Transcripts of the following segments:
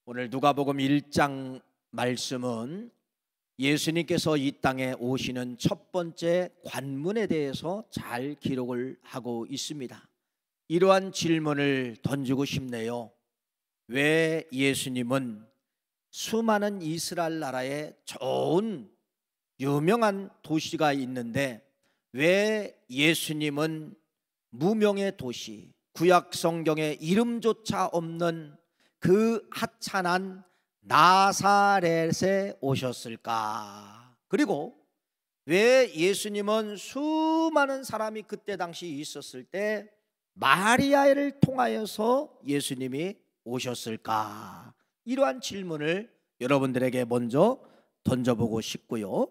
오늘 누가복음 1장 말씀은 예수님께서 이 땅에 오시는 첫 번째 관문에 대해서 잘 기록을 하고 있습니다. 이러한 질문을 던지고 싶네요. 왜 예수님은 수많은 이스라엘 나라에 좋은 유명한 도시가 있는데 왜 예수님은 무명의 도시, 구약 성경에 이름조차 없는 그 하찮은 나사렛에 오셨을까? 그리고 왜 예수님은 수많은 사람이 그때 당시 있었을 때 마리아를 통하여서 예수님이 오셨을까? 이러한 질문을 여러분들에게 먼저 던져보고 싶고요.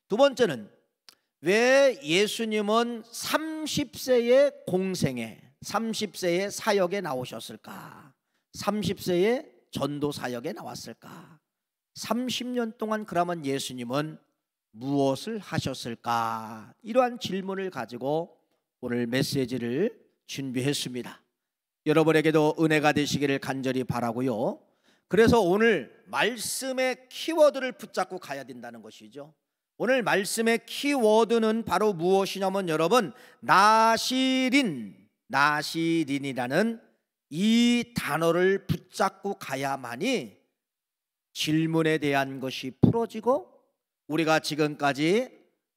두 번째는 왜 예수님은 30세의 공생에 30세의 사역에 나오셨을까? 30세의 전도 사역에 나왔을까? 30년 동안 그러면 예수님은 무엇을 하셨을까? 이러한 질문을 가지고 오늘 메시지를 준비했습니다. 여러분에게도 은혜가 되시기를 간절히 바라고요. 그래서 오늘 말씀의 키워드를 붙잡고 가야 된다는 것이죠. 오늘 말씀의 키워드는 바로 무엇이냐면 여러분, 나시린이라는 이 단어를 붙잡고 가야만이 질문에 대한 것이 풀어지고 우리가 지금까지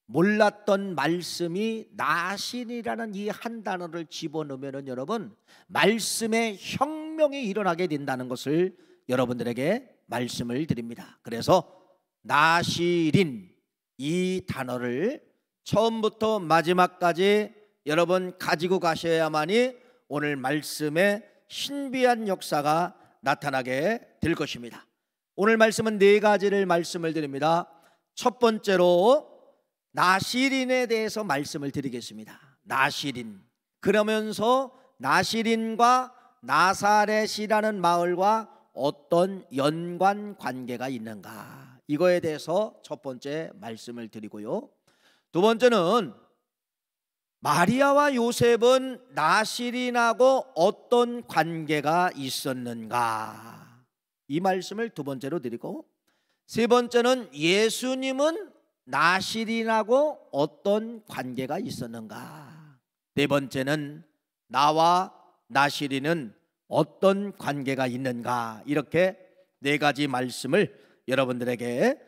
몰랐던 말씀이 나신이라는 이 한 단어를 집어넣으면 여러분 말씀의 혁명이 일어나게 된다는 것을 여러분들에게 말씀을 드립니다. 그래서 나시린 이 단어를 처음부터 마지막까지 여러분 가지고 가셔야만이 오늘 말씀의 신비한 역사가 나타나게 될 것입니다. 오늘 말씀은 네 가지를 말씀을 드립니다. 첫 번째로 나시린에 대해서 말씀을 드리겠습니다. 나시린, 그러면서 나시린과 나사렛이라는 마을과 어떤 연관 관계가 있는가, 이거에 대해서 첫 번째 말씀을 드리고요. 두 번째는 마리아와 요셉은 나시린하고 어떤 관계가 있었는가, 이 말씀을 두 번째로 드리고, 세 번째는 예수님은 나시린하고 어떤 관계가 있었는가, 네 번째는 나와 나시린은 어떤 관계가 있는가, 이렇게 네 가지 말씀을 여러분들에게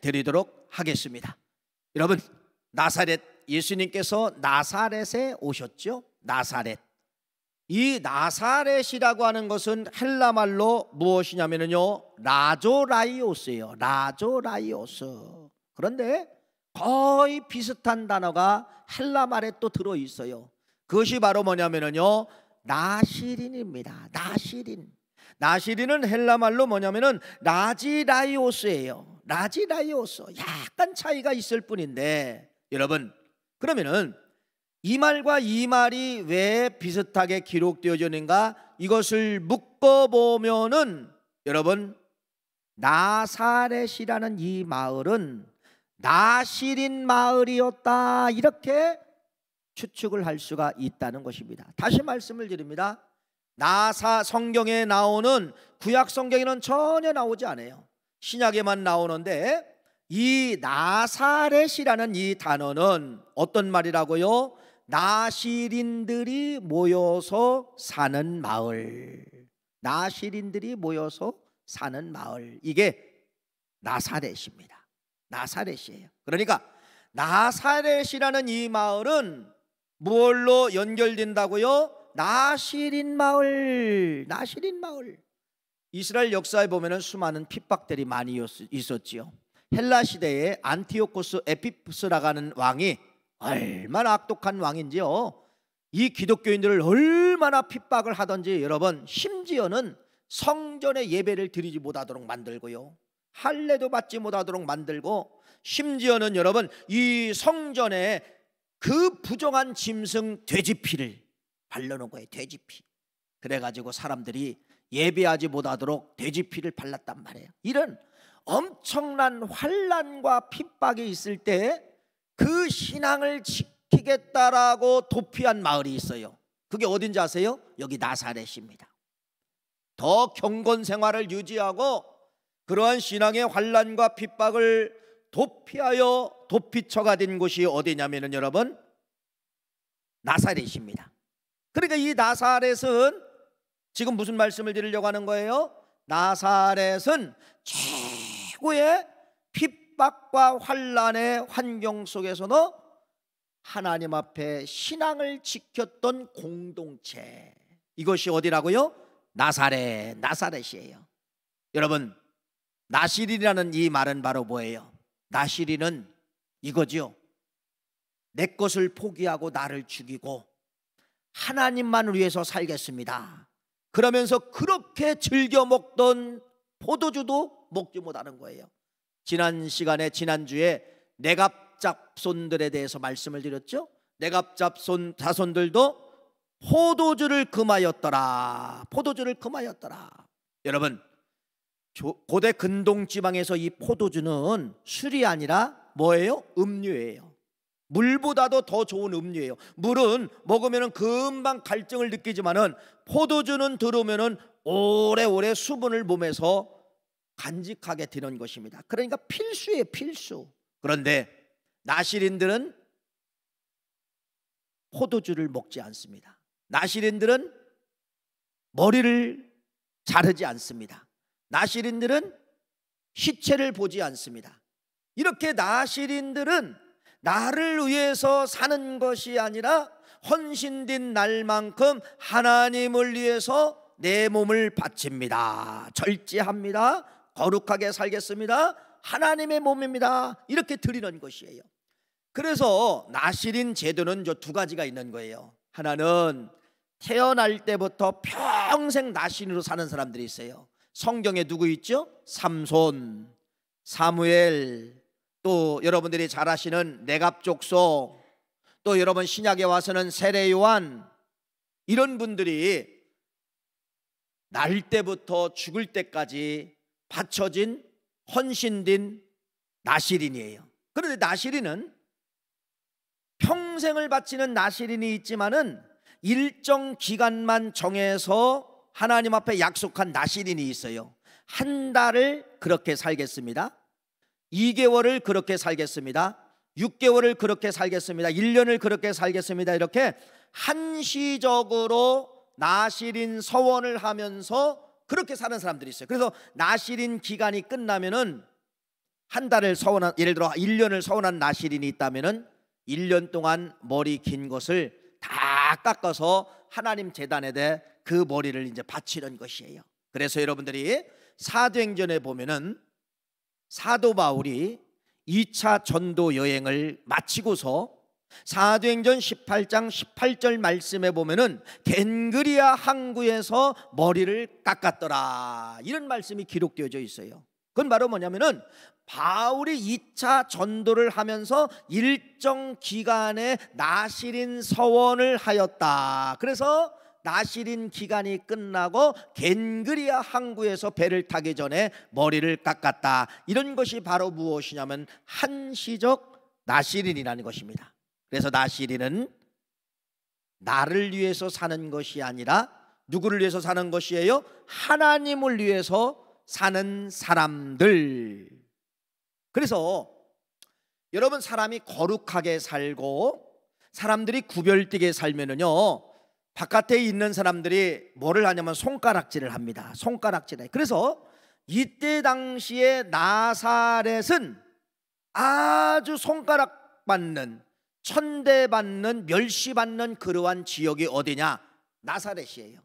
드리도록 하겠습니다. 여러분, 나사렛, 예수님께서 나사렛에 오셨죠. 나사렛, 이 나사렛이라고 하는 것은 헬라 말로 무엇이냐면요, 라조라이오스예요. 라조라이오스. 그런데 거의 비슷한 단어가 헬라 말에 또 들어 있어요. 그것이 바로 뭐냐면요, 나시린입니다. 나시린. 나시린은 헬라 말로 뭐냐면은 라지라이오스예요. 라지라이오스. 약간 차이가 있을 뿐인데 여러분, 그러면은 이 말과 이 말이 왜 비슷하게 기록되어지는가, 이것을 묶어보면은 여러분, 나사렛이라는 이 마을은 나시린 마을이었다, 이렇게 추측을 할 수가 있다는 것입니다. 다시 말씀을 드립니다. 성경에 나오는 구약 성경에는 전혀 나오지 않아요. 신약에만 나오는데 이 나사렛이라는 이 단어는 어떤 말이라고요? 나시린들이 모여서 사는 마을. 나시린들이 모여서 사는 마을, 이게 나사렛입니다. 나사렛이에요. 그러니까 나사렛이라는 이 마을은 무엇로 연결된다고요? 나시린 마을. 나시린 마을. 이스라엘 역사에 보면은 수많은 핍박들이 많이 있었지요. 헬라 시대에 안티오코스 에피푸스라고 하는 왕이 얼마나 악독한 왕인지요. 이 기독교인들을 얼마나 핍박을 하던지 여러분, 심지어는 성전에 예배를 드리지 못하도록 만들고요, 할례도 받지 못하도록 만들고, 심지어는 여러분 이 성전에 그 부정한 짐승 돼지피를 발라놓은 거예요. 돼지피. 그래가지고 사람들이 예배하지 못하도록 돼지피를 발랐단 말이에요. 이런 엄청난 환난과 핍박이 있을 때 그 신앙을 지키겠다라고 도피한 마을이 있어요. 그게 어딘지 아세요? 여기 나사렛입니다. 더 경건 생활을 유지하고 그러한 신앙의 환난과 핍박을 도피하여 도피처가 된 곳이 어디냐면은 여러분 나사렛입니다. 그러니까 이 나사렛은 지금 무슨 말씀을 드리려고 하는 거예요? 나사렛은 최고의 핍박과 환난의 환경 속에서도 하나님 앞에 신앙을 지켰던 공동체, 이것이 어디라고요? 나사렛이에요. 여러분, 나시린이라는 이 말은 바로 뭐예요? 나시린은 이거죠. 내 것을 포기하고 나를 죽이고 하나님만을 위해서 살겠습니다, 그러면서 그렇게 즐겨 먹던 포도주도 먹지 못하는 거예요. 지난 시간에 지난주에 내갑잡손들에 대해서 말씀을 드렸죠. 내갑잡손 자손들도 포도주를 금하였더라. 포도주를 금하였더라. 여러분, 고대 근동지방에서 이 포도주는 술이 아니라 뭐예요? 음료예요. 물보다도 더 좋은 음료예요. 물은 먹으면 금방 갈증을 느끼지만은 포도주는 들어오면은 오래오래 수분을 몸에서 간직하게 되는 것입니다. 그러니까 필수예요, 필수. 그런데 나시린들은 포도주를 먹지 않습니다. 나시린들은 머리를 자르지 않습니다. 나시린들은 시체를 보지 않습니다. 이렇게 나시린들은 나를 위해서 사는 것이 아니라 헌신된 날만큼 하나님을 위해서 내 몸을 바칩니다. 절제합니다. 거룩하게 살겠습니다. 하나님의 몸입니다. 이렇게 드리는 것이에요. 그래서 나시린 제도는 저 두 가지가 있는 거예요. 하나는 태어날 때부터 평생 나시린으로 사는 사람들이 있어요. 성경에 누구 있죠? 삼손, 사무엘, 또 여러분들이 잘 아시는 내갑족속, 또 여러분 신약에 와서는 세례요한, 이런 분들이 날 때부터 죽을 때까지 바쳐진 헌신된 나시린이에요. 그런데 나시린은 평생을 바치는 나시린이 있지만은 일정 기간만 정해서 하나님 앞에 약속한 나시린이 있어요. 한 달을 그렇게 살겠습니다. 2개월을 그렇게 살겠습니다. 6개월을 그렇게 살겠습니다. 1년을 그렇게 살겠습니다. 이렇게 한시적으로 나시린 서원을 하면서 그렇게 사는 사람들이 있어요. 그래서 나시린 기간이 끝나면은 한 달을 서원한, 예를 들어 1년을 서원한 나시린이 있다면은 1년 동안 머리 긴 것을 다 깎아서 하나님 제단에 그 머리를 이제 바치는 것이에요. 그래서 여러분들이 사도행전에 보면은 사도 바울이 2차 전도 여행을 마치고서 사도행전 18장 18절 말씀에 보면은 겐그리아 항구에서 머리를 깎았더라, 이런 말씀이 기록되어져 있어요. 그건 바로 뭐냐면은 바울이 2차 전도를 하면서 일정 기간에 나시린 서원을 하였다. 그래서 나시린 기간이 끝나고 겐그리아 항구에서 배를 타기 전에 머리를 깎았다. 이런 것이 바로 무엇이냐면 한시적 나시린이라는 것입니다. 그래서 나시린은 나를 위해서 사는 것이 아니라 누구를 위해서 사는 것이에요? 하나님을 위해서 사는 사람들. 그래서 여러분, 사람이 거룩하게 살고 사람들이 구별되게 살면은요, 바깥에 있는 사람들이 뭐를 하냐면 손가락질을 합니다. 손가락질을. 그래서 이때 당시에 나사렛은 아주 손가락받는, 천대받는, 멸시받는 그러한 지역이 어디냐? 나사렛이에요.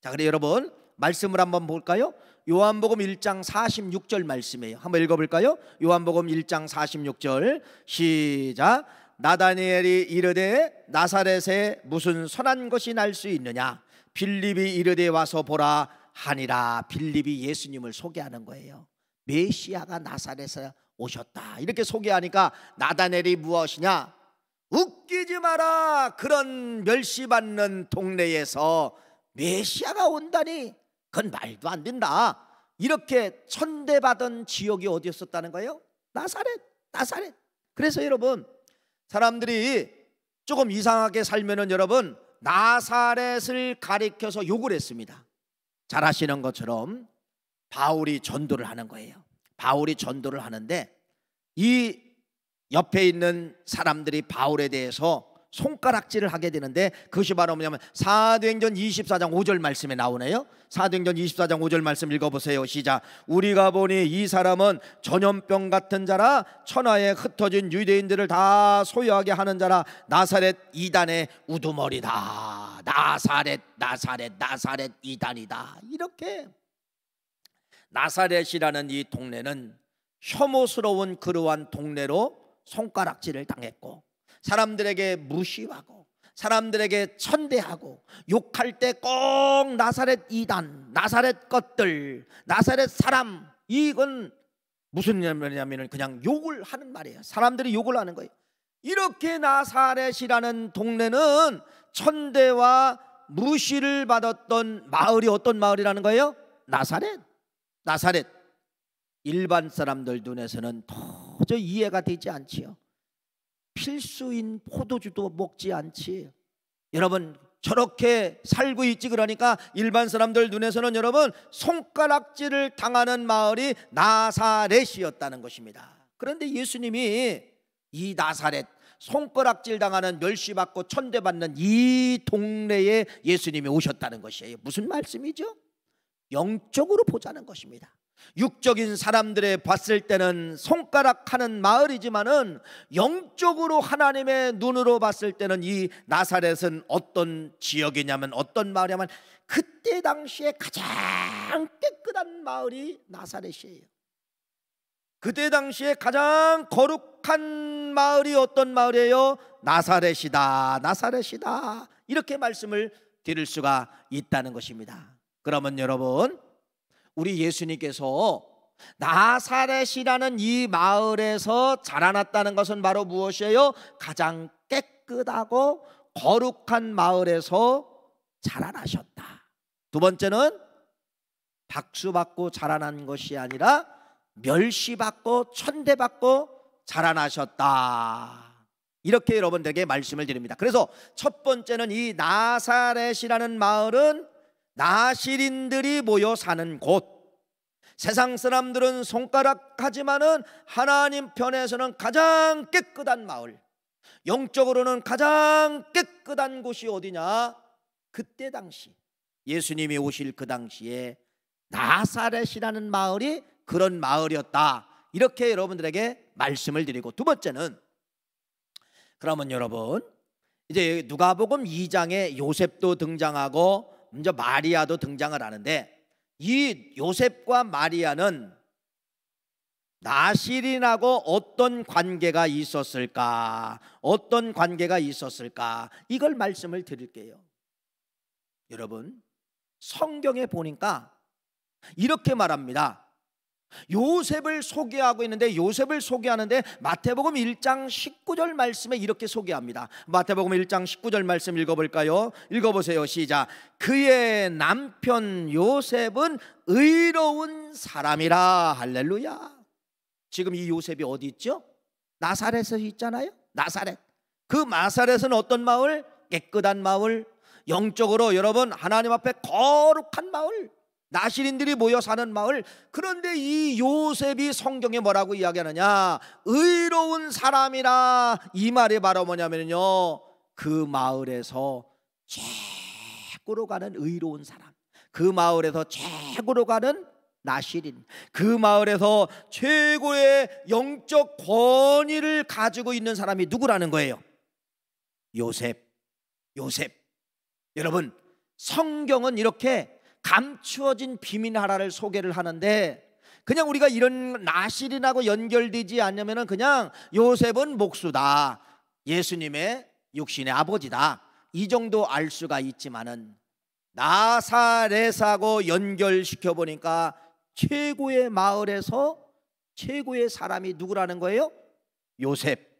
자, 그래 여러분 말씀을 한번 볼까요? 요한복음 1장 46절 말씀이에요. 한번 읽어볼까요? 요한복음 1장 46절 시작. 나다니엘이 이르되 나사렛에 무슨 선한 것이 날 수 있느냐? 빌립이 이르되 와서 보라 하니라. 빌립이 예수님을 소개하는 거예요. 메시아가 나사렛에 오셨다, 이렇게 소개하니까 나다니엘이 무엇이냐? 웃기지 마라. 그런 멸시받는 동네에서 메시아가 온다니 그건 말도 안 된다. 이렇게 천대받은 지역이 어디였었다는 거예요? 나사렛. 그래서 여러분, 사람들이 조금 이상하게 살면은 여러분 나사렛을 가리켜서 욕을 했습니다. 잘 아시는 것처럼 바울이 전도를 하는 거예요. 바울이 전도를 하는데 이 옆에 있는 사람들이 바울에 대해서 손가락질을 하게 되는데, 그것이 바로 뭐냐면 사도행전 24장 5절 말씀에 나오네요. 사도행전 24장 5절 말씀 읽어보세요. 시작. 우리가 보니 이 사람은 전염병 같은 자라 천하에 흩어진 유대인들을 다 소유하게 하는 자라 나사렛 이단의 우두머리다. 나사렛 이단이다. 이렇게 나사렛이라는 이 동네는 혐오스러운 그러한 동네로 손가락질을 당했고, 사람들에게 무시하고 사람들에게 천대하고 욕할 때 꼭 나사렛 이단, 나사렛 것들, 나사렛 사람, 이건 무슨 말이냐면 그냥 욕을 하는 말이에요. 사람들이 욕을 하는 거예요. 이렇게 나사렛이라는 동네는 천대와 무시를 받았던 마을이 어떤 마을이라는 거예요? 나사렛. 일반 사람들 눈에서는 도저히 이해가 되지 않지요. 필수인 포도주도 먹지 않지. 여러분 저렇게 살고 있지. 그러니까 일반 사람들 눈에서는 여러분 손가락질을 당하는 마을이 나사렛이었다는 것입니다. 그런데 예수님이 이 나사렛, 손가락질 당하는, 멸시받고 천대받는 이 동네에 예수님이 오셨다는 것이에요. 무슨 말씀이죠? 영적으로 보자는 것입니다. 육적인 사람들의 봤을 때는 손가락하는 마을이지만은 영적으로 하나님의 눈으로 봤을 때는 이 나사렛은 어떤 지역이냐면, 어떤 마을이냐면 그때 당시에 가장 깨끗한 마을이 나사렛이에요. 그때 당시에 가장 거룩한 마을이 어떤 마을이에요? 나사렛이다. 이렇게 말씀을 드릴 수가 있다는 것입니다. 그러면 여러분, 우리 예수님께서 나사렛이라는 이 마을에서 자라났다는 것은 바로 무엇이에요? 가장 깨끗하고 거룩한 마을에서 자라나셨다. 두 번째는 박수받고 자라난 것이 아니라 멸시받고 천대받고 자라나셨다. 이렇게 여러분들에게 말씀을 드립니다. 그래서 첫 번째는 이 나사렛이라는 마을은 나시린들이 모여 사는 곳. 세상 사람들은 손가락하지만은 하나님 편에서는 가장 깨끗한 마을, 영적으로는 가장 깨끗한 곳이 어디냐? 그때 당시 예수님이 오실 그 당시에 나사렛이라는 마을이 그런 마을이었다. 이렇게 여러분들에게 말씀을 드리고, 두 번째는, 그러면 여러분 이제 누가복음 2장에 요셉도 등장하고 먼저 마리아도 등장을 하는데, 이 요셉과 마리아는 나시린하고 어떤 관계가 있었을까? 이걸 말씀을 드릴게요. 여러분 성경에 보니까 이렇게 말합니다. 요셉을 소개하고 있는데, 요셉을 소개하는데 마태복음 1장 19절 말씀에 이렇게 소개합니다. 마태복음 1장 19절 말씀 읽어볼까요? 읽어보세요. 시작. 그의 남편 요셉은 의로운 사람이라. 할렐루야. 지금 이 요셉이 어디 있죠? 나사렛에 있잖아요. 나사렛. 그 나사렛은 어떤 마을? 깨끗한 마을, 영적으로 여러분 하나님 앞에 거룩한 마을, 나시린들이 모여 사는 마을. 그런데 이 요셉이 성경에 뭐라고 이야기하느냐? 의로운 사람이라. 이 말이 바로 뭐냐면요, 그 마을에서 최고로 가는 의로운 사람, 그 마을에서 최고로 가는 나시린, 그 마을에서 최고의 영적 권위를 가지고 있는 사람이 누구라는 거예요? 요셉. 여러분 성경은 이렇게 감추어진 비밀 하나를 소개를 하는데, 그냥 우리가 이런 나시린하고 연결되지 않으면 그냥 요셉은 목수다, 예수님의 육신의 아버지다, 이 정도 알 수가 있지만은 나사렛하고 연결시켜 보니까 최고의 마을에서 최고의 사람이 누구라는 거예요? 요셉.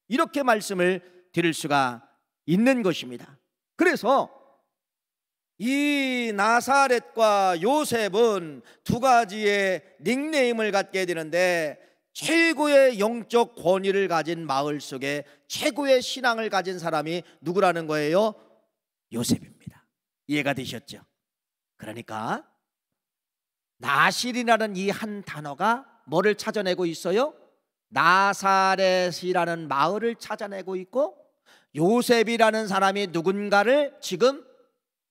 이렇게 말씀을 드릴 수가 있는 것입니다. 그래서 이 나사렛과 요셉은 두 가지의 닉네임을 갖게 되는데, 최고의 영적 권위를 가진 마을 속에 최고의 신앙을 가진 사람이 누구라는 거예요? 요셉입니다. 이해가 되셨죠? 그러니까 나실이라는 이 한 단어가 뭐를 찾아내고 있어요? 나사렛이라는 마을을 찾아내고 있고 요셉이라는 사람이 누군가를 지금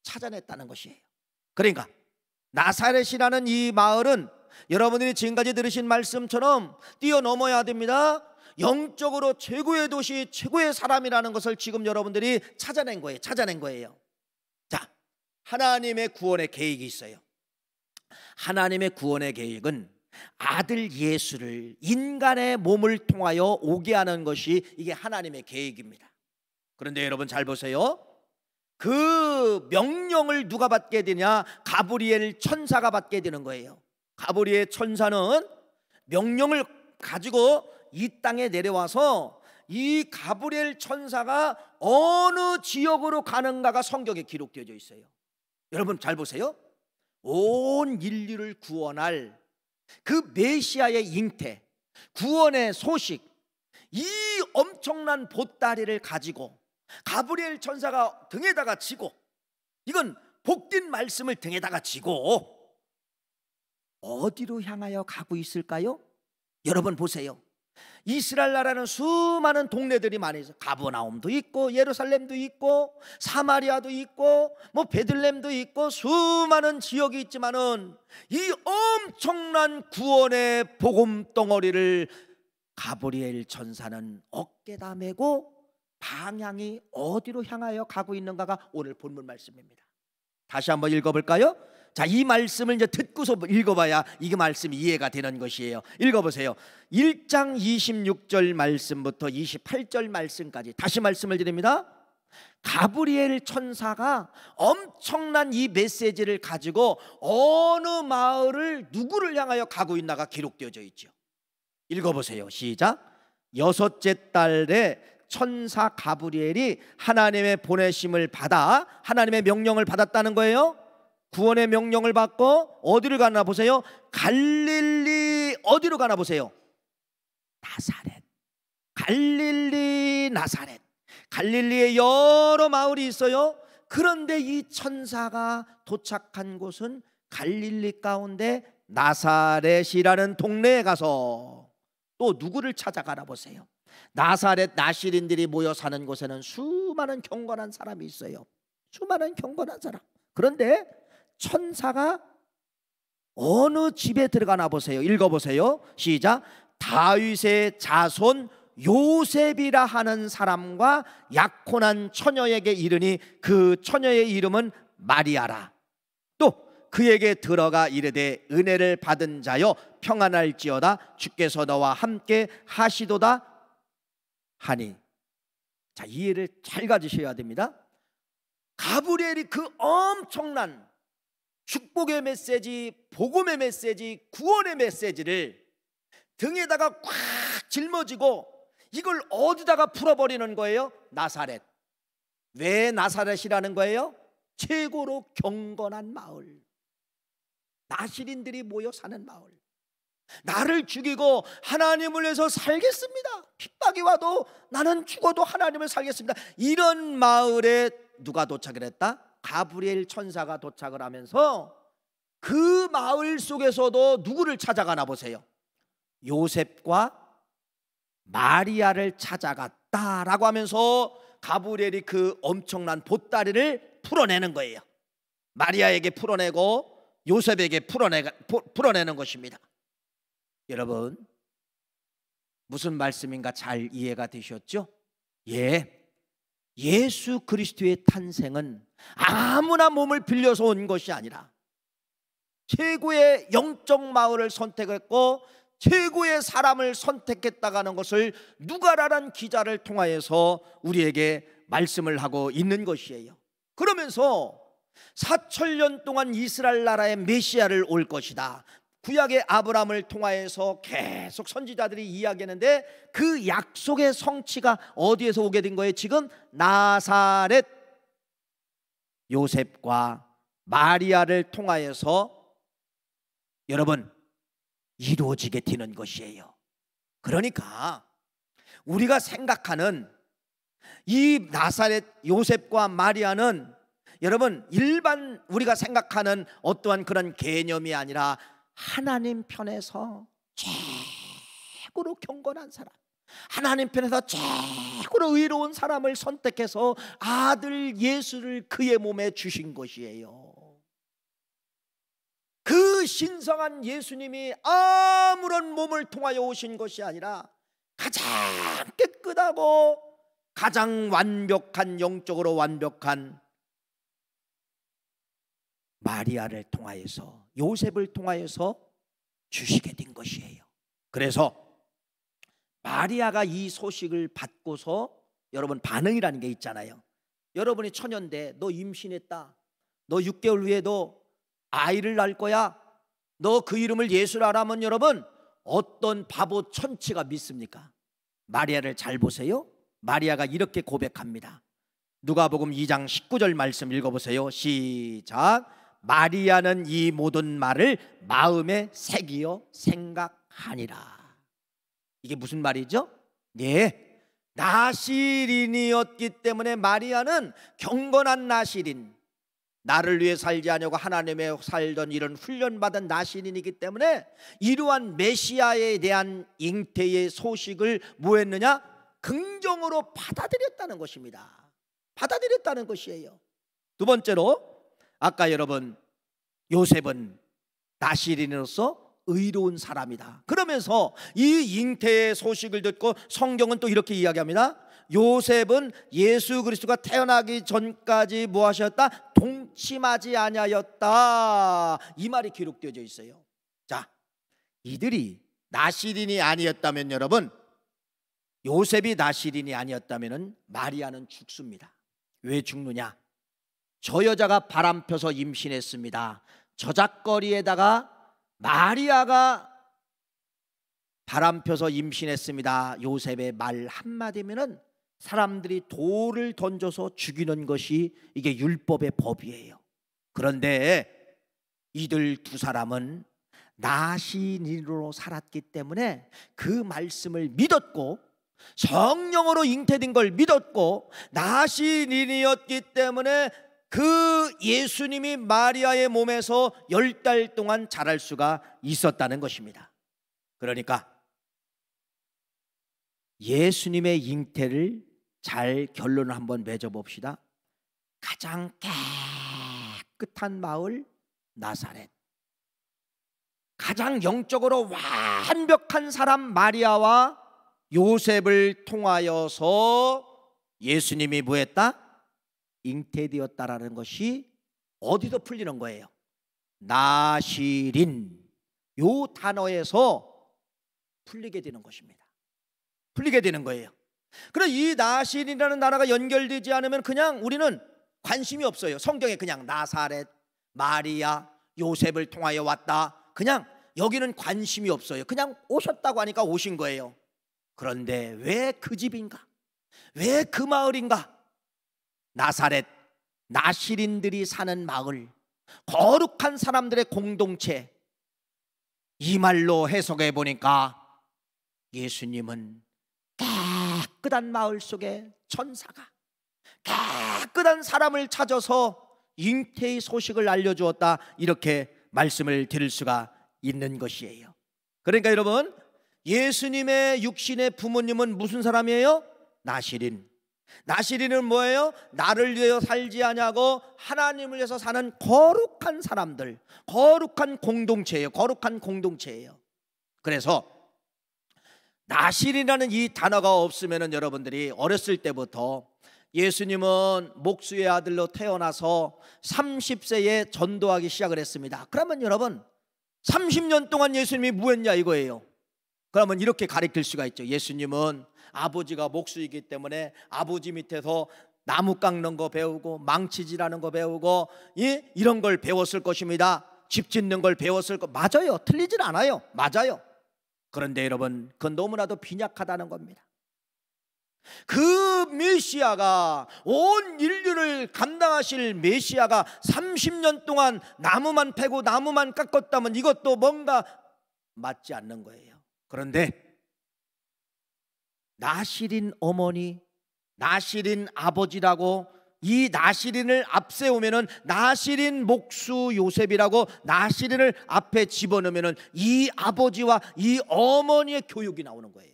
찾아냈다는 것이에요. 그러니까 나사렛이라는 이 마을은 여러분들이 지금까지 들으신 말씀처럼 뛰어넘어야 됩니다. 영적으로 최고의 도시, 최고의 사람이라는 것을 지금 여러분들이 찾아낸 거예요. 자, 하나님의 구원의 계획이 있어요. 하나님의 구원의 계획은 아들 예수를 인간의 몸을 통하여 오게 하는 것이 이게 하나님의 계획입니다. 그런데 여러분 잘 보세요. 그 명령을 누가 받게 되냐? 가브리엘 천사가 받게 되는 거예요. 가브리엘 천사는 명령을 가지고 이 땅에 내려와서 이 가브리엘 천사가 어느 지역으로 가는가가 성경에 기록되어 있어요. 여러분 잘 보세요. 온 인류를 구원할 그 메시아의 잉태, 구원의 소식, 이 엄청난 보따리를 가지고 가브리엘 천사가 등에다가 지고, 이건 복된 말씀을 등에다가 지고 어디로 향하여 가고 있을까요? 여러분 보세요. 이스라엘 나라는 수많은 동네들이 많이 있어요. 가버나움도 있고 예루살렘도 있고 사마리아도 있고 뭐 베들레헴도 있고 수많은 지역이 있지만은 이 엄청난 구원의 복음 덩어리를 가브리엘 천사는 어깨다 메고 방향이 어디로 향하여 가고 있는가가 오늘 본문 말씀입니다. 다시 한번 읽어볼까요? 자, 이 말씀을 이제 듣고서 읽어봐야 이 말씀이 이해가 되는 것이에요. 읽어보세요. 1장 26절 말씀부터 28절 말씀까지 다시 말씀을 드립니다. 가브리엘 천사가 엄청난 이 메시지를 가지고 어느 마을을 누구를 향하여 가고 있나가 기록되어져 있죠. 읽어보세요. 시작. 여섯째 달에 천사 가브리엘이 하나님의 보내심을 받아 하나님의 명령을 받았다는 거예요. 구원의 명령을 받고 어디를 가나 보세요. 갈릴리 어디로 가나 보세요. 나사렛. 갈릴리 나사렛. 갈릴리에 여러 마을이 있어요. 그런데 이 천사가 도착한 곳은 갈릴리 가운데 나사렛이라는 동네에 가서 또 누구를 찾아가나 보세요. 나사렛 나실인들이 모여 사는 곳에는 수많은 경건한 사람이 있어요. 수많은 경건한 사람. 그런데 천사가 어느 집에 들어가나 보세요. 읽어보세요. 시작. 다윗의 자손 요셉이라 하는 사람과 약혼한 처녀에게 이르니 그 처녀의 이름은 마리아라. 또 그에게 들어가 이르되 은혜를 받은 자여 평안할지어다 주께서 너와 함께 하시도다 하니. 자, 이해를 잘 가지셔야 됩니다. 가브리엘이 그 엄청난 축복의 메시지, 복음의 메시지, 구원의 메시지를 등에다가 꽉 짊어지고 이걸 어디다가 풀어버리는 거예요? 나사렛. 왜 나사렛이라는 거예요? 최고로 경건한 마을, 나실인들이 모여 사는 마을. 나를 죽이고 하나님을 위해서 살겠습니다. 핍박이 와도 나는 죽어도 하나님을 살겠습니다. 이런 마을에 누가 도착을 했다? 가브리엘 천사가 도착을 하면서 그 마을 속에서도 누구를 찾아가나 보세요. 요셉과 마리아를 찾아갔다라고 하면서 가브리엘이 그 엄청난 보따리를 풀어내는 거예요. 마리아에게 풀어내고 요셉에게 풀어내는 것입니다. 여러분 무슨 말씀인가 잘 이해가 되셨죠? 예, 예수 그리스도의 탄생은 아무나 몸을 빌려서 온 것이 아니라 최고의 영적 마을을 선택했고 최고의 사람을 선택했다가는 것을 누가라는 기자를 통하여서 우리에게 말씀을 하고 있는 것이에요. 그러면서 4,000년 동안 이스라엘 나라의 메시아를 올 것이다. 구약의 아브라함을 통하여서 계속 선지자들이 이야기했는데 그 약속의 성취가 어디에서 오게 된 거예요? 지금 나사렛 요셉과 마리아를 통하여서 여러분 이루어지게 되는 것이에요. 그러니까 우리가 생각하는 이 나사렛 요셉과 마리아는 여러분, 일반 우리가 생각하는 어떠한 그런 개념이 아니라 하나님 편에서 최고로 경건한 사람, 하나님 편에서 최고로 의로운 사람을 선택해서 아들 예수를 그의 몸에 주신 것이에요. 그 신성한 예수님이 아무런 몸을 통하여 오신 것이 아니라 가장 깨끗하고 가장 완벽한, 영적으로 완벽한 마리아를 통하여서, 요셉을 통하여서 주시게 된 것이에요. 그래서 마리아가 이 소식을 받고서 여러분 반응이라는 게 있잖아요. 여러분이 처녀인데 너 임신했다, 너 6개월 후에 너 아이를 낳을 거야, 너 그 이름을 예수라 하면 여러분 어떤 바보 천치가 믿습니까? 마리아를 잘 보세요. 마리아가 이렇게 고백합니다. 누가복음 2장 19절 말씀 읽어보세요. 시작. 마리아는 이 모든 말을 마음에 새기어 생각하니라. 이게 무슨 말이죠? 네, 나시린이었기 때문에 마리아는 경건한 나시린, 나를 위해 살지 않냐고 하나님의 살던 이런 훈련받은 나시린이기 때문에 이러한 메시아에 대한 잉태의 소식을 뭐 했느냐? 긍정으로 받아들였다는 것입니다. 받아들였다는 것이에요. 두 번째로, 아까 여러분 요셉은 나시린으로서 의로운 사람이다 그러면서 이 잉태의 소식을 듣고 성경은 또 이렇게 이야기합니다. 요셉은 예수 그리스도가 태어나기 전까지 뭐 하셨다? 동침하지 아니하였다. 이 말이 기록되어져 있어요. 자, 이들이 나시린이 아니었다면 여러분, 요셉이 나시린이 아니었다면 마리아는 죽습니다. 왜 죽느냐? 저 여자가 바람 펴서 임신했습니다. 저작거리에다가 마리아가 바람 펴서 임신했습니다. 요셉의 말 한마디면은 사람들이 돌을 던져서 죽이는 것이 이게 율법의 법이에요. 그런데 이들 두 사람은 나시린으로 살았기 때문에 그 말씀을 믿었고, 성령으로 잉태된 걸 믿었고, 나시린이었기 때문에 그 예수님이 마리아의 몸에서 10달 동안 자랄 수가 있었다는 것입니다. 그러니까 예수님의 잉태를 잘 결론을 한번 맺어봅시다. 가장 깨끗한 마을 나사렛, 가장 영적으로 완벽한 사람 마리아와 요셉을 통하여서 예수님이 뭐했다? 잉태되었다라는 것이 어디서 풀리는 거예요? 나시린, 요 단어에서 풀리게 되는 것입니다. 풀리게 되는 거예요. 그럼 이 나시린이라는 단어가 연결되지 않으면 그냥 우리는 관심이 없어요. 성경에 그냥 나사렛, 마리아, 요셉을 통하여 왔다, 그냥 여기는 관심이 없어요. 그냥 오셨다고 하니까 오신 거예요. 그런데 왜 그 집인가? 왜 그 마을인가? 나사렛, 나시린들이 사는 마을, 거룩한 사람들의 공동체, 이 말로 해석해 보니까 예수님은 깨끗한 마을 속에 천사가 깨끗한 사람을 찾아서 잉태의 소식을 알려주었다, 이렇게 말씀을 드릴 수가 있는 것이에요. 그러니까 여러분, 예수님의 육신의 부모님은 무슨 사람이에요? 나시린. 나시린은 뭐예요? 나를 위하여 살지 아니하고 하나님을 위해서 사는 거룩한 사람들, 거룩한 공동체예요. 거룩한 공동체예요. 그래서 나시린이라는 이 단어가 없으면 여러분들이 어렸을 때부터 예수님은 목수의 아들로 태어나서 30세에 전도하기 시작을 했습니다. 그러면 여러분 30년 동안 예수님이 뭐 했냐 이거예요. 그러면 이렇게 가르칠 수가 있죠. 예수님은 아버지가 목수이기 때문에 아버지 밑에서 나무 깎는 거 배우고 망치질하는 거 배우고 이런 걸 배웠을 것입니다. 집 짓는 걸 배웠을 거, 맞아요. 틀리진 않아요. 맞아요. 그런데 여러분, 그건 너무나도 빈약하다는 겁니다. 그 메시아가, 온 인류를 감당하실 메시아가 30년 동안 나무만 패고 나무만 깎았다면 이것도 뭔가 맞지 않는 거예요. 그런데 나시린 어머니, 나시린 아버지라고 이 나시린을 앞세우면은 나시린 목수 요셉이라고 나시린을 앞에 집어넣으면은 이 아버지와 이 어머니의 교육이 나오는 거예요.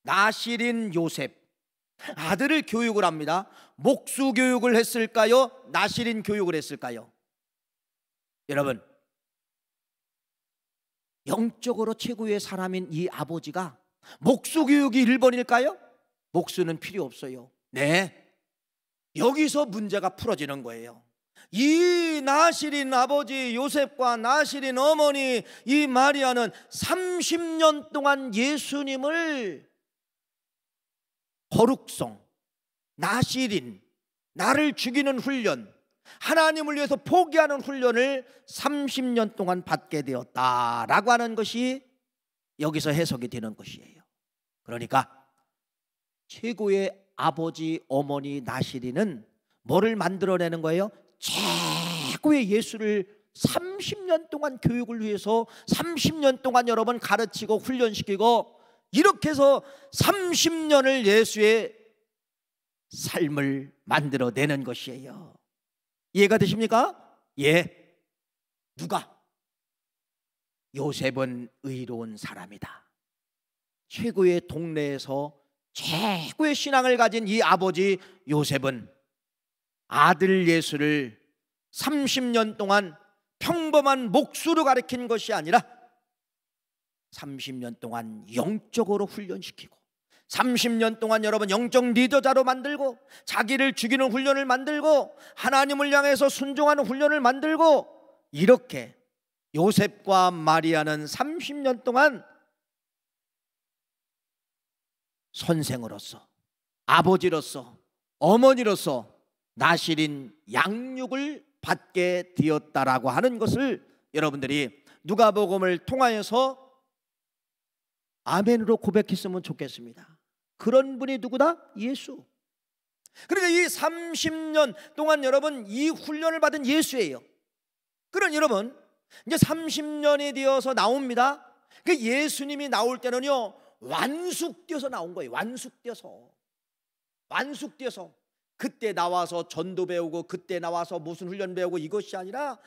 나시린 요셉, 아들을 교육을 합니다. 목수 교육을 했을까요? 나시린 교육을 했을까요? 여러분, 영적으로 최고의 사람인 이 아버지가 목수 교육이 1번일까요? 목수는 필요 없어요. 네, 여기서 문제가 풀어지는 거예요. 이 나시린 아버지 요셉과 나시린 어머니 이 마리아는 30년 동안 예수님을 거룩성, 나시린, 나를 죽이는 훈련, 하나님을 위해서 포기하는 훈련을 30년 동안 받게 되었다라고 하는 것이 여기서 해석이 되는 것이에요. 그러니까 최고의 아버지 어머니 나시린은 뭐를 만들어내는 거예요? 최고의 예수를 30년 동안 교육을 위해서 30년 동안 여러분 가르치고 훈련시키고 이렇게 해서 30년을 예수의 삶을 만들어내는 것이에요. 이해가 되십니까? 예. 누가? 요셉은 의로운 사람이다. 최고의 동네에서 최고의 신앙을 가진 이 아버지 요셉은 아들 예수를 30년 동안 평범한 목수로 가르친 것이 아니라 30년 동안 영적으로 훈련시키고 30년 동안 여러분 영적 리더자로 만들고 자기를 죽이는 훈련을 만들고 하나님을 향해서 순종하는 훈련을 만들고 이렇게 요셉과 마리아는 30년 동안 선생으로서 아버지로서 어머니로서 나시린 양육을 받게 되었다라고 하는 것을 여러분들이 누가복음을 통하여서 아멘으로 고백했으면 좋겠습니다. 그런 분이 누구다? 예수. 그러니까 이 30년 동안 여러분 이 훈련을 받은 예수예요. 그런 여러분 이제 30년이 되어서 나옵니다. 그 예수님이 나올 때는요 완숙되어서 나온 거예요. 완숙되어서 그때 나와서 전도 배우고 그때 나와서 무슨 훈련 배우고 이것이 아니라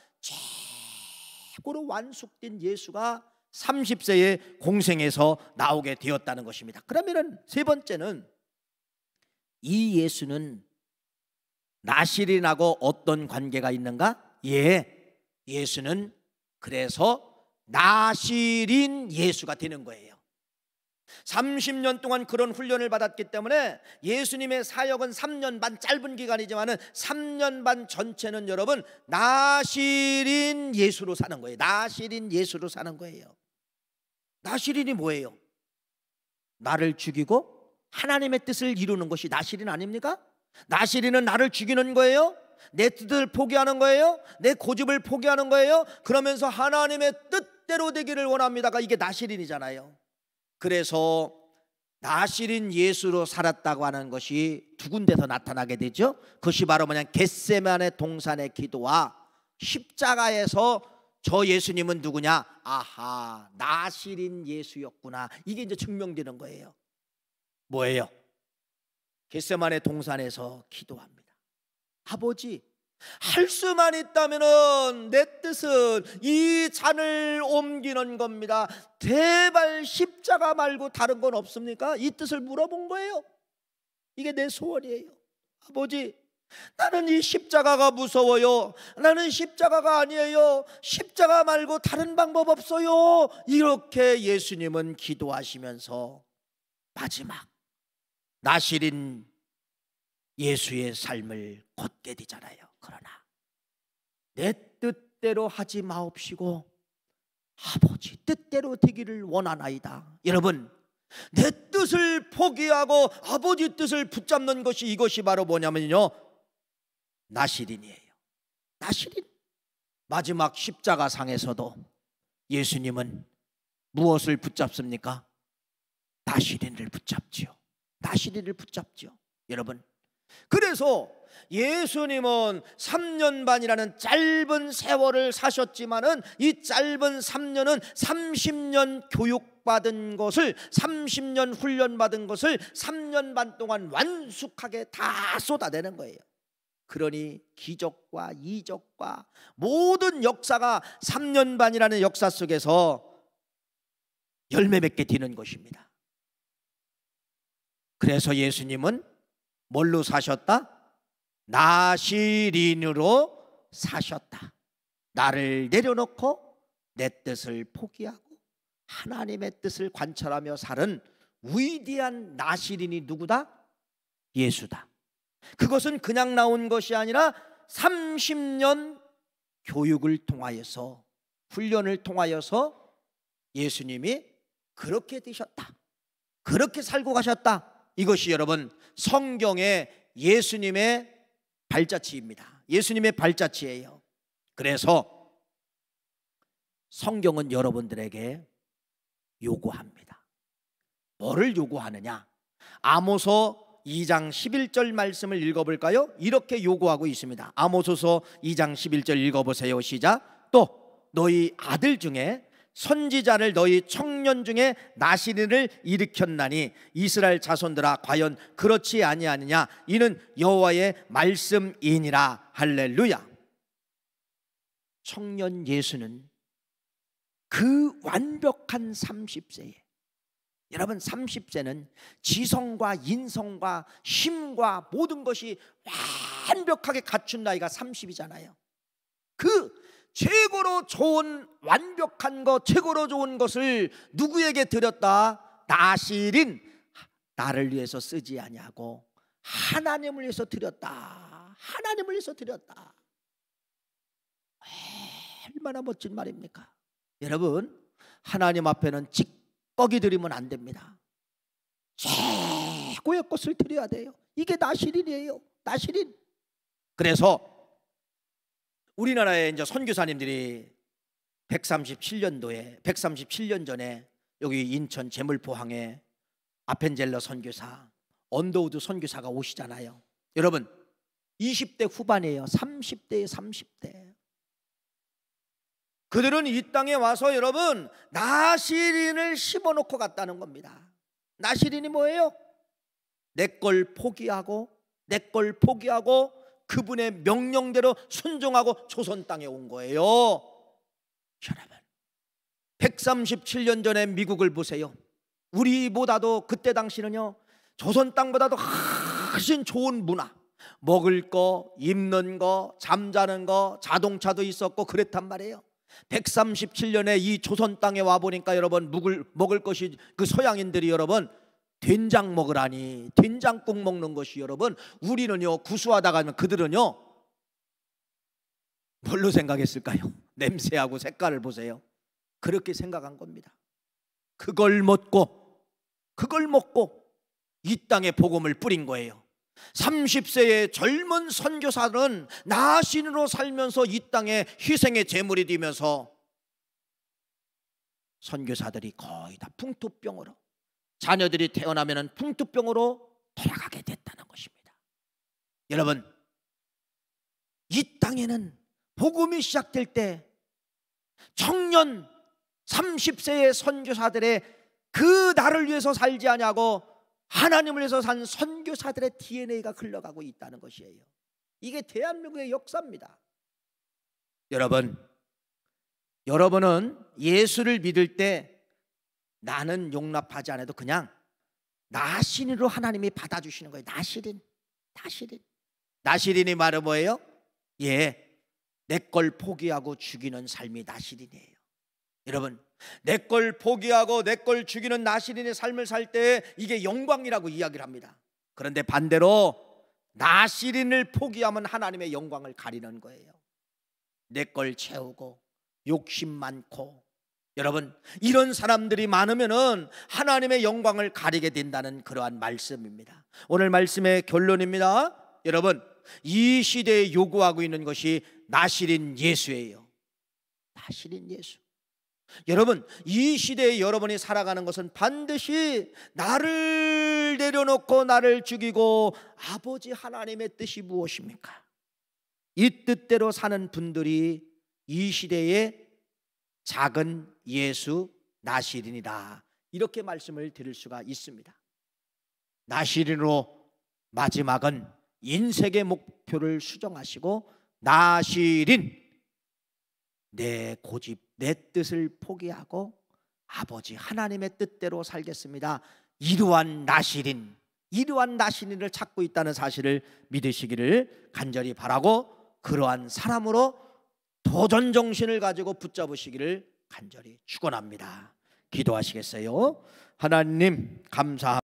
최고로 완숙된 예수가 30세의 공생에서 나오게 되었다는 것입니다. 그러면은 세 번째는 이 예수는 나시린하고 어떤 관계가 있는가? 예, 예수는 그래서 나시린 예수가 되는 거예요. 30년 동안 그런 훈련을 받았기 때문에 예수님의 사역은 3년 반 짧은 기간이지만 3년 반 전체는 여러분 나시린 예수로 사는 거예요. 나시린 예수로 사는 거예요. 나시린이 뭐예요? 나를 죽이고 하나님의 뜻을 이루는 것이 나시린 아닙니까? 나시린은 나를 죽이는 거예요. 내 뜻을 포기하는 거예요. 내 고집을 포기하는 거예요. 그러면서 하나님의 뜻대로 되기를 원합니다가 이게 나시린이잖아요. 그래서 나시린 예수로 살았다고 하는 것이 두 군데서 나타나게 되죠. 그것이 바로 뭐냐, 겟세마네 동산의 기도와 십자가에서 저 예수님은 누구냐? 아하, 나시린 예수였구나. 이게 이제 증명되는 거예요. 뭐예요? 겟세마네 동산에서 기도합니다. 아버지, 할 수만 있다면은 내 뜻은 이 잔을 옮기는 겁니다. 제발 십자가 말고 다른 건 없습니까? 이 뜻을 물어본 거예요. 이게 내 소원이에요. 아버지, 나는 이 십자가가 무서워요. 나는 십자가가 아니에요. 십자가 말고 다른 방법 없어요. 이렇게 예수님은 기도하시면서 마지막 나시린 예수의 삶을 걷게 되잖아요. 그러나 내 뜻대로 하지 마옵시고 아버지 뜻대로 되기를 원하나이다. 여러분, 내 뜻을 포기하고 아버지 뜻을 붙잡는 것이 이것이 바로 뭐냐면요, 나시린이에요. 나시린. 마지막 십자가상에서도 예수님은 무엇을 붙잡습니까? 나시린을 붙잡지요. 나시린을 붙잡지요. 여러분, 그래서 예수님은 3년 반이라는 짧은 세월을 사셨지만은 이 짧은 3년은 30년 교육받은 것을, 30년 훈련받은 것을 3년 반 동안 완숙하게 다 쏟아내는 거예요. 그러니 기적과 이적과 모든 역사가 3년 반이라는 역사 속에서 열매 맺게 되는 것입니다. 그래서 예수님은 뭘로 사셨다? 나시린으로 사셨다. 나를 내려놓고 내 뜻을 포기하고 하나님의 뜻을 관철하며 사는 위대한 나시린이 누구다? 예수다. 그것은 그냥 나온 것이 아니라 30년 교육을 통하여서, 훈련을 통하여서 예수님이 그렇게 되셨다, 그렇게 살고 가셨다. 이것이 여러분 성경의 예수님의 발자취입니다. 예수님의 발자취예요. 그래서 성경은 여러분들에게 요구합니다. 뭐를 요구하느냐? 아모서 2장 11절 말씀을 읽어볼까요? 이렇게 요구하고 있습니다. 아모소서 2장 11절 읽어보세요. 시작. 또 너희 아들 중에 선지자를 너희 청년 중에 나시린을 일으켰나니 이스라엘 자손들아 과연 그렇지 아니하느냐? 이는 여호와의 말씀이니라. 할렐루야. 청년 예수는 그 완벽한 30세에, 여러분 30세는 지성과 인성과 힘과 모든 것이 완벽하게 갖춘 나이가 30이잖아요. 그 최고로 좋은 완벽한 것, 최고로 좋은 것을 누구에게 드렸다? 나시린, 나를 위해서 쓰지 아니하고 하나님을 위해서 드렸다. 하나님을 위해서 드렸다. 얼마나 멋진 말입니까? 여러분, 하나님 앞에는 찌꺼기 드리면 안 됩니다. 최고의 것을 드려야 돼요. 이게 나시린이에요. 나시린. 그래서 우리나라의 이제 선교사님들이 137년 전에 여기 인천 제물포항에 아펜젤러 선교사, 언더우드 선교사가 오시잖아요. 여러분 20대 후반이에요. 30대에 30대. 그들은 이 땅에 와서 여러분 나시린을 심어놓고 갔다는 겁니다. 나시린이 뭐예요? 내 걸 포기하고 그분의 명령대로 순종하고 조선 땅에 온 거예요. 여러분 137년 전에 미국을 보세요. 우리보다도 그때 당시는요 조선 땅보다도 훨씬 좋은 문화, 먹을 거, 입는 거, 잠자는 거, 자동차도 있었고 그랬단 말이에요. 137년에 이 조선 땅에 와보니까 여러분 먹을 것이, 그 서양인들이 여러분 된장 먹으라니, 된장국 먹는 것이 여러분, 우리는요 구수하다가 하면 그들은요 뭘로 생각했을까요? 냄새하고 색깔을 보세요. 그렇게 생각한 겁니다. 그걸 먹고 이 땅에 복음을 뿌린 거예요. 30세의 젊은 선교사들은 나신으로 살면서 이 땅에 희생의 제물이 되면서 선교사들이 거의 다 풍토병으로, 자녀들이 태어나면 풍토병으로 돌아가게 됐다는 것입니다. 여러분 이 땅에는 복음이 시작될 때 청년 30세의 선교사들의 그 나를 위해서 살지 않냐고 하나님을 위해서 산 선교사들의 DNA가 흘러가고 있다는 것이에요. 이게 대한민국의 역사입니다. 여러분은 예수를 믿을 때 나는 용납하지 않아도 그냥 나신으로 하나님이 받아주시는 거예요. 나시린이 말은 뭐예요? 내 걸 포기하고 죽이는 삶이 나시린이에요. 여러분 내 걸 포기하고 내 걸 죽이는 나시린의 삶을 살 때 이게 영광이라고 이야기를 합니다. 그런데 반대로 나시린을 포기하면 하나님의 영광을 가리는 거예요. 내 걸 채우고 욕심 많고, 여러분 이런 사람들이 많으면은 하나님의 영광을 가리게 된다는 그러한 말씀입니다. 오늘 말씀의 결론입니다. 여러분 이 시대에 요구하고 있는 것이 나시린 예수예요. 나시린 예수. 여러분, 이 시대에 여러분이 살아가는 것은 반드시 나를 내려놓고 나를 죽이고 아버지 하나님의 뜻이 무엇입니까? 이 뜻대로 사는 분들이 이 시대의 작은 예수 나시린이다, 이렇게 말씀을 드릴 수가 있습니다. 나시린으로 마지막은 인생의 목표를 수정하시고, 나시린, 내 고집, 내 뜻을 포기하고 아버지 하나님의 뜻대로 살겠습니다, 이러한 나시린을 찾고 있다는 사실을 믿으시기를 간절히 바라고, 그러한 사람으로 도전 정신을 가지고 붙잡으시기를 간절히 축원합니다. 기도하시겠어요? 하나님 감사합니다.